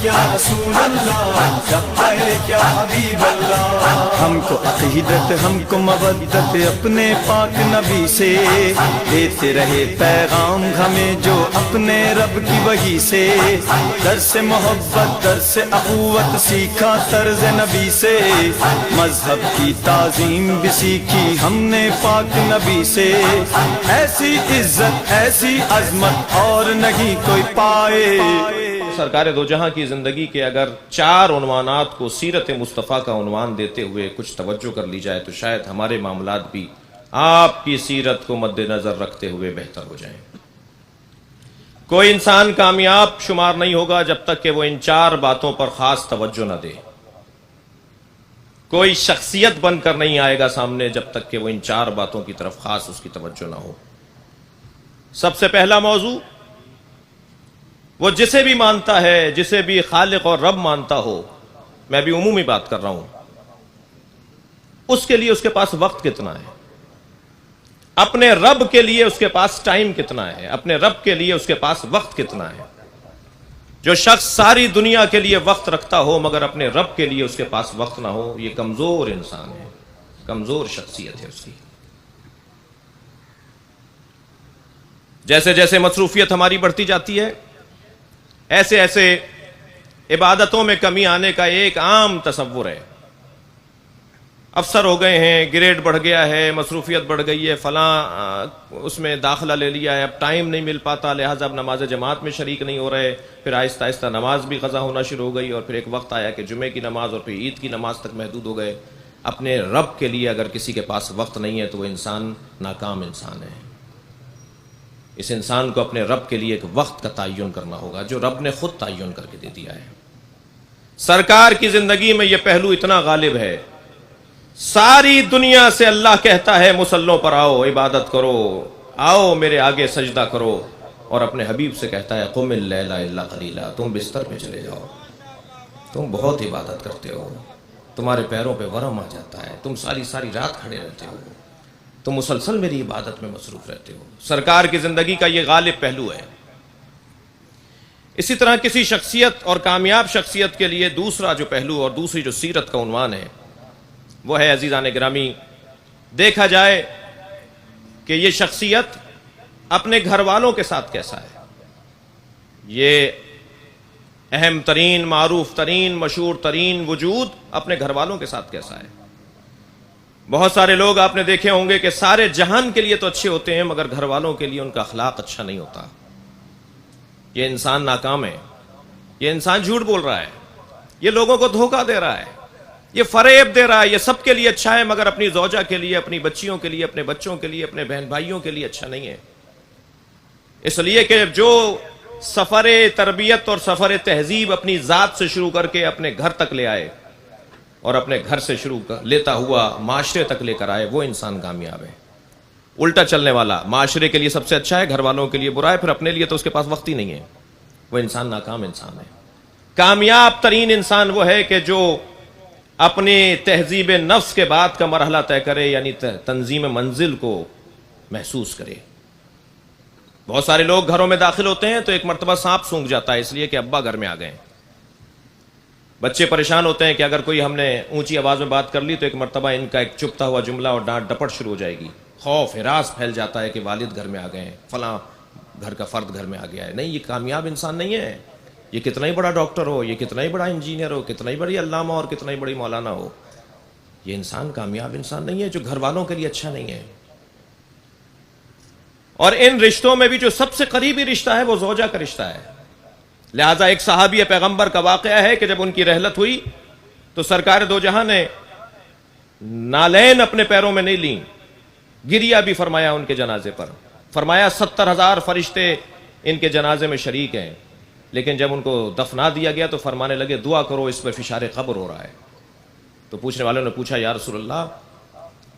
یا رسول اللہ، لبیک یا حبیب اللہ۔ ہم کو عقیدت، ہم کو مودت اپنے پاک نبی سے، دیتے رہے پیغام ہمیں جو اپنے رب کی وحی سے، درس محبت درس اخوت سیکھا طرز نبی سے، مذہب کی تعظیم بھی سیکھی ہم نے پاک نبی سے، ایسی عزت ایسی عظمت اور نہیں کوئی پائے۔ سرکار دو جہاں کی زندگی کے اگر 4 عنوانات کو سیرت مصطفیٰ کا عنوان دیتے ہوئے کچھ توجہ کر لی جائے تو شاید ہمارے معاملات بھی آپ کی سیرت کو مد نظر رکھتے ہوئے بہتر ہو جائیں۔ کوئی انسان کامیاب شمار نہیں ہوگا جب تک کہ وہ ان 4 باتوں پر خاص توجہ نہ دے۔ کوئی شخصیت بن کر نہیں آئے گا سامنے جب تک کہ وہ ان 4 باتوں کی طرف خاص اس کی توجہ نہ ہو۔ سب سے پہلا موضوع، وہ جسے بھی مانتا ہے، جسے بھی خالق اور رب مانتا ہو، میں بھی عمومی بات کر رہا ہوں، اس کے لیے اس کے پاس وقت کتنا ہے، اپنے رب کے لیے اس کے پاس ٹائم کتنا ہے، اپنے رب کے لیے اس کے پاس وقت کتنا ہے۔ جو شخص ساری دنیا کے لیے وقت رکھتا ہو مگر اپنے رب کے لیے اس کے پاس وقت نہ ہو، یہ کمزور انسان ہے، کمزور شخصیت ہے اس کی۔ جیسے جیسے مصروفیت ہماری بڑھتی جاتی ہے، ایسے ایسے عبادتوں میں کمی آنے کا ایک عام تصور ہے۔ افسر ہو گئے ہیں، گریڈ بڑھ گیا ہے، مصروفیت بڑھ گئی ہے، فلاں اس میں داخلہ لے لیا ہے، اب ٹائم نہیں مل پاتا، لہٰذا اب نماز جماعت میں شریک نہیں ہو رہے، پھر آہستہ آہستہ نماز بھی قضا ہونا شروع ہو گئی، اور پھر ایک وقت آیا کہ جمعے کی نماز اور پھر عید کی نماز تک محدود ہو گئے۔ اپنے رب کے لیے اگر کسی کے پاس وقت نہیں ہے تو وہ انسان ناکام انسان ہے۔ اس انسان کو اپنے رب کے لیے ایک وقت کا تعین کرنا ہوگا جو رب نے خود تعین کر کے دے دیا ہے۔ سرکار کی زندگی میں یہ پہلو اتنا غالب ہے، ساری دنیا سے اللہ کہتا ہے مصلوں پر آؤ، عبادت کرو، آؤ میرے آگے سجدہ کرو، اور اپنے حبیب سے کہتا ہے قم اللیل الا قلیلا، تم بستر پہ چلے جاؤ، تم بہت عبادت کرتے ہو، تمہارے پیروں پہ ورم آ جاتا ہے، تم ساری رات کھڑے رہتے ہو، تم مسلسل میری عبادت میں مصروف رہتے ہو۔ سرکار کی زندگی کا یہ غالب پہلو ہے۔ اسی طرح کسی شخصیت اور کامیاب شخصیت کے لیے دوسرا جو پہلو اور دوسری جو سیرت کا عنوان ہے وہ ہے، عزیزان گرامی، دیکھا جائے کہ یہ شخصیت اپنے گھر والوں کے ساتھ کیسا ہے۔ یہ اہم ترین، معروف ترین، مشہور ترین وجود اپنے گھر والوں کے ساتھ کیسا ہے۔ بہت سارے لوگ آپ نے دیکھے ہوں گے کہ سارے جہان کے لیے تو اچھے ہوتے ہیں مگر گھر والوں کے لیے ان کا اخلاق اچھا نہیں ہوتا۔ یہ انسان ناکام ہے، یہ انسان جھوٹ بول رہا ہے، یہ لوگوں کو دھوکہ دے رہا ہے، یہ فریب دے رہا ہے، یہ سب کے لیے اچھا ہے مگر اپنی زوجہ کے لیے، اپنی بچیوں کے لیے، اپنے بچوں کے لیے، اپنے بہن بھائیوں کے لیے اچھا نہیں ہے۔ اس لیے کہ جو سفر تربیت اور سفر تہذیب اپنی ذات سے شروع کر کے اپنے گھر تک لے آئے اور اپنے گھر سے شروع لیتا ہوا معاشرے تک لے کر آئے، وہ انسان کامیاب ہے۔ الٹا چلنے والا معاشرے کے لیے سب سے اچھا ہے، گھر والوں کے لیے برا ہے، پھر اپنے لیے تو اس کے پاس وقت ہی نہیں ہے، وہ انسان ناکام انسان ہے۔ کامیاب ترین انسان وہ ہے کہ جو اپنی تہذیب نفس کے بعد کا مرحلہ طے کرے، یعنی تنظیم منزل کو محسوس کرے۔ بہت سارے لوگ گھروں میں داخل ہوتے ہیں تو ایک مرتبہ سانپ سونگھ جاتا ہے، اس لیے کہ ابا گھر میں آ گئے ہیں۔ بچے پریشان ہوتے ہیں کہ اگر کوئی ہم نے اونچی آواز میں بات کر لی تو ایک مرتبہ ان کا ایک چپتا ہوا جملہ اور ڈانٹ ڈپٹ شروع ہو جائے گی۔ خوف ہراس پھیل جاتا ہے کہ والد گھر میں آ گئے ہیں، فلاں گھر کا فرد گھر میں آ گیا ہے۔ نہیں، یہ کامیاب انسان نہیں ہے۔ یہ کتنا ہی بڑا ڈاکٹر ہو، یہ کتنا ہی بڑا انجینئر ہو، کتنا ہی بڑی علامہ اور کتنا ہی بڑی مولانا ہو، یہ انسان کامیاب انسان نہیں ہے، جو گھر والوں کے لیے اچھا نہیں ہے۔ اور ان رشتوں میں بھی جو سب سے قریبی رشتہ ہے وہ زوجہ کا رشتہ ہے۔ لہذا ایک صحابی پیغمبر کا واقعہ ہے کہ جب ان کی رحلت ہوئی تو سرکار دو جہاں نے نالین اپنے پیروں میں نہیں لیں، گریا بھی فرمایا ان کے جنازے پر، فرمایا 70,000 فرشتے ان کے جنازے میں شریک ہیں، لیکن جب ان کو دفنا دیا گیا تو فرمانے لگے دعا کرو، اس پہ فشار قبر ہو رہا ہے۔ تو پوچھنے والوں نے پوچھا یا رسول اللہ،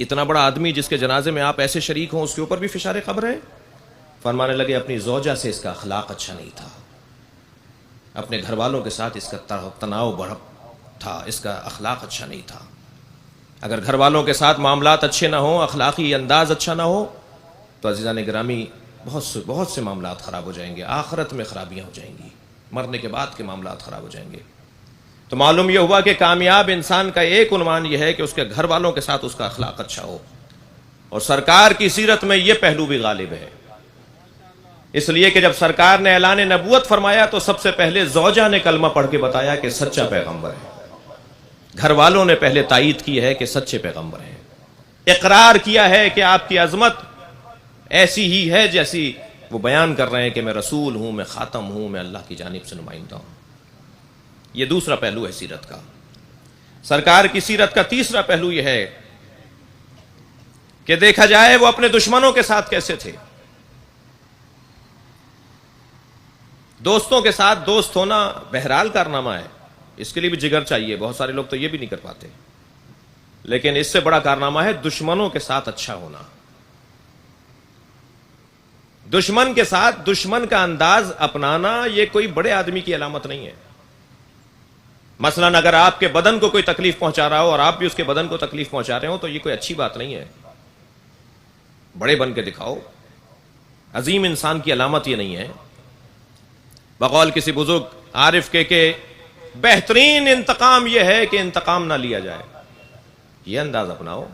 اتنا بڑا آدمی جس کے جنازے میں آپ ایسے شریک ہوں اس کے اوپر بھی فشار قبر ہے؟ فرمانے لگے اپنی زوجہ سے اس کا اخلاق اچھا نہیں تھا، اپنے گھر والوں کے ساتھ اس کا تناؤ بڑھ تھا، اس کا اخلاق اچھا نہیں تھا۔ اگر گھر والوں کے ساتھ معاملات اچھے نہ ہوں، اخلاقی انداز اچھا نہ ہو تو عزیزان گرامی بہت سے معاملات خراب ہو جائیں گے، آخرت میں خرابیاں ہو جائیں گی۔ مرنے کے بعد کے معاملات خراب ہو جائیں گے. تو معلوم یہ ہوا کہ کامیاب انسان کا ایک عنوان یہ ہے کہ اس کے گھر والوں کے ساتھ اس کا اخلاق اچھا ہو، اور سرکار کی سیرت میں یہ پہلو بھی غالب ہے. اس لیے کہ جب سرکار نے اعلان نبوت فرمایا تو سب سے پہلے زوجہ نے کلمہ پڑھ کے بتایا کہ سچا پیغمبر ہے. گھر والوں نے پہلے تائید کی ہے کہ سچے پیغمبر ہیں، اقرار کیا ہے کہ آپ کی عظمت ایسی ہی ہے جیسی وہ بیان کر رہے ہیں کہ میں رسول ہوں، میں خاتم ہوں، میں اللہ کی جانب سے نمائندہ ہوں. یہ دوسرا پہلو ہے سیرت کا. سرکار کی سیرت کا تیسرا پہلو یہ ہے کہ دیکھا جائے وہ اپنے دشمنوں کے ساتھ کیسے تھے. دوستوں کے ساتھ دوست ہونا بہرحال کارنامہ ہے، اس کے لیے بھی جگر چاہیے، بہت سارے لوگ تو یہ بھی نہیں کر پاتے. لیکن اس سے بڑا کارنامہ ہے دشمنوں کے ساتھ اچھا ہونا. دشمن کے ساتھ دشمن کا انداز اپنانا یہ کوئی بڑے آدمی کی علامت نہیں ہے. مثلا اگر آپ کے بدن کو کوئی تکلیف پہنچا رہا ہو اور آپ بھی اس کے بدن کو تکلیف پہنچا رہے ہو تو یہ کوئی اچھی بات نہیں ہے. بڑے بن کے دکھاؤ. عظیم انسان کی علامت یہ نہیں ہے. بقول کسی بزرگ عارف کے کہ بہترین انتقام یہ ہے کہ انتقام نہ لیا جائے. یہ انداز اپناؤ.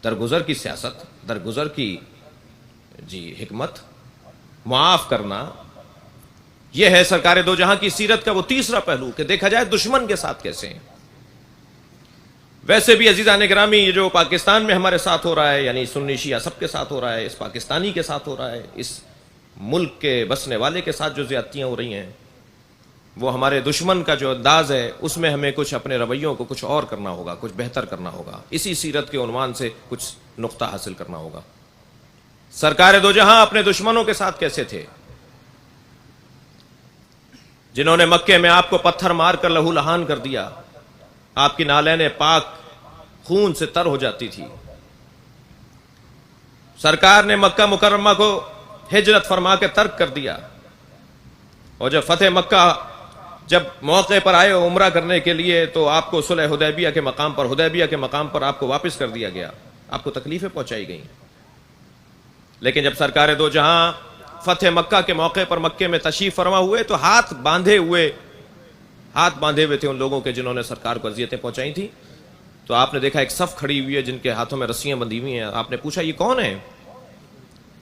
درگزر کی سیاست، درگزر کی حکمت، معاف کرنا، یہ ہے سرکار دو جہاں کی سیرت کا وہ تیسرا پہلو کہ دیکھا جائے دشمن کے ساتھ کیسے ہیں. ویسے بھی عزیزان گرامی یہ جو پاکستان میں ہمارے ساتھ ہو رہا ہے، یعنی سنی شیعہ سب کے ساتھ ہو رہا ہے، اس پاکستانی کے ساتھ ہو رہا ہے، اس ملک کے بسنے والے کے ساتھ جو زیادتیاں ہو رہی ہیں، وہ ہمارے دشمن کا جو انداز ہے اس میں ہمیں کچھ اپنے رویوں کو کچھ اور کرنا ہوگا، کچھ بہتر کرنا ہوگا. اسی سیرت کے عنوان سے کچھ نقطہ حاصل کرنا ہوگا. سرکار دو جہاں اپنے دشمنوں کے ساتھ کیسے تھے؟ جنہوں نے مکے میں آپ کو پتھر مار کر لہو لہان کر دیا، آپ کی نالین پاک خون سے تر ہو جاتی تھی. سرکار نے مکہ مکرمہ کو ہجرت فرما کے ترک کر دیا، اور جب فتح مکہ جب موقع پر آئے عمرہ کرنے کے لیے تو آپ کو صلح حدیبیہ کے مقام پر آپ کو واپس کر دیا گیا، آپ کو تکلیفیں پہنچائی گئیں. لیکن جب سرکار دو جہاں فتح مکہ کے موقع پر مکے میں تشریف فرما ہوئے تو ہاتھ باندھے ہوئے تھے ان لوگوں کے جنہوں نے سرکار کو اذیتیں پہنچائی تھی. تو آپ نے دیکھا ایک صف کھڑی ہوئی ہے جن کے ہاتھوں میں رسیاں بندھی ہوئی ہیں. آپ نے پوچھا یہ کون ہے؟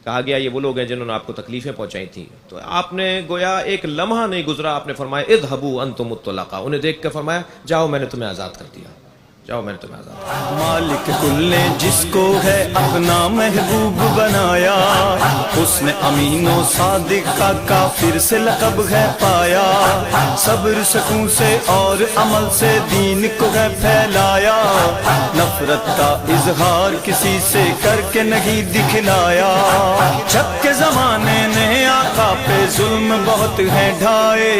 کہا گیا یہ وہ لوگ ہیں جنہوں نے آپ کو تکلیفیں پہنچائی تھی. تو آپ نے گویا ایک لمحہ نہیں گزرا، آپ نے فرمایا اذهبوا انتم الطلقاء. انہیں دیکھ کے فرمایا جاؤ میں نے تمہیں آزاد کر دیا، جاؤ میں نے تمہیں آزاد کر دیا. مالک کل نے جس کو ہے اپنا محبوب بنایا، اس نے امین و صادق کا کافر سے لقب ہے پایا. صبر سکون سے اور عمل سے دین کو ہے پھیلایا، نفرت کا اظہار کسی سے کر کے نہیں دکھلایا. جب کے زمانے نے آقا پہ ظلم بہت ہے ڈھائے،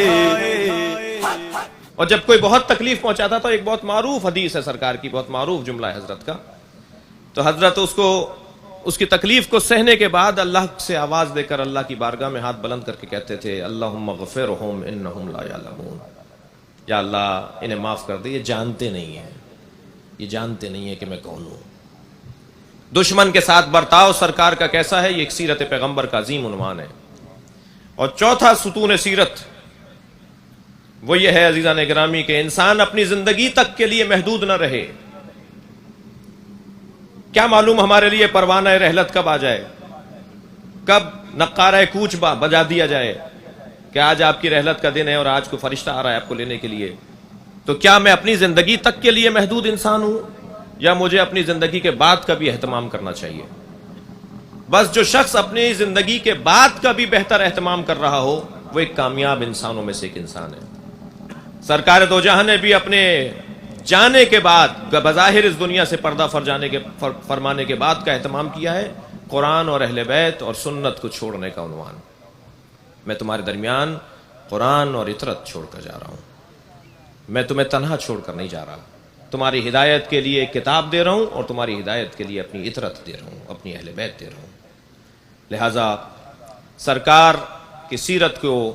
اور جب کوئی بہت تکلیف پہنچاتا تو ایک بہت معروف حدیث ہے سرکار کی، بہت معروف جملہ ہے حضرت کا. تو حضرت اس کی تکلیف کو سہنے کے بعد اللہ سے آواز دے کر اللہ کی بارگاہ میں ہاتھ بلند کر کے کہتے تھے اللہم اغفرہم انہم لا یعلمون. یا اللہ انہیں معاف کر دے، یہ جانتے نہیں ہیں، یہ جانتے نہیں ہیں کہ میں کون ہوں. دشمن کے ساتھ برتاؤ سرکار کا کیسا ہے، یہ ایک سیرت پیغمبر کا عظیم عنوان ہے. اور چوتھا ستون سیرت وہ یہ ہے عزیزان گرامی کہ انسان اپنی زندگی تک کے لیے محدود نہ رہے. کیا معلوم ہمارے لیے پروانہ رحلت کب آ جائے، کب نقارہ کوچ بجا دیا جائے کہ آج آپ کی رحلت کا دن ہے اور آج کو فرشتہ آ رہا ہے آپ کو لینے کے لیے. تو کیا میں اپنی زندگی تک کے لیے محدود انسان ہوں یا مجھے اپنی زندگی کے بعد کا بھی اہتمام کرنا چاہیے؟ بس جو شخص اپنی زندگی کے بعد کا بھی بہتر اہتمام کر رہا ہو وہ ایک کامیاب انسانوں میں سے ایک انسان ہے. سرکار دو جہاں نے بھی اپنے جانے کے بعد بظاہر اس دنیا سے پردہ فرمانے کے بعد کا اہتمام کیا ہے قرآن اور اہل بیت اور سنت کو چھوڑنے کا عنوان. میں تمہارے درمیان قرآن اور اطرت چھوڑ کر جا رہا ہوں، میں تمہیں تنہا چھوڑ کر نہیں جا رہا. تمہاری ہدایت کے لیے ایک کتاب دے رہا ہوں اور تمہاری ہدایت کے لیے اپنی اطرت دے رہا ہوں، اپنی اہل بیت دے رہا ہوں. لہذا سرکار کی سیرت کو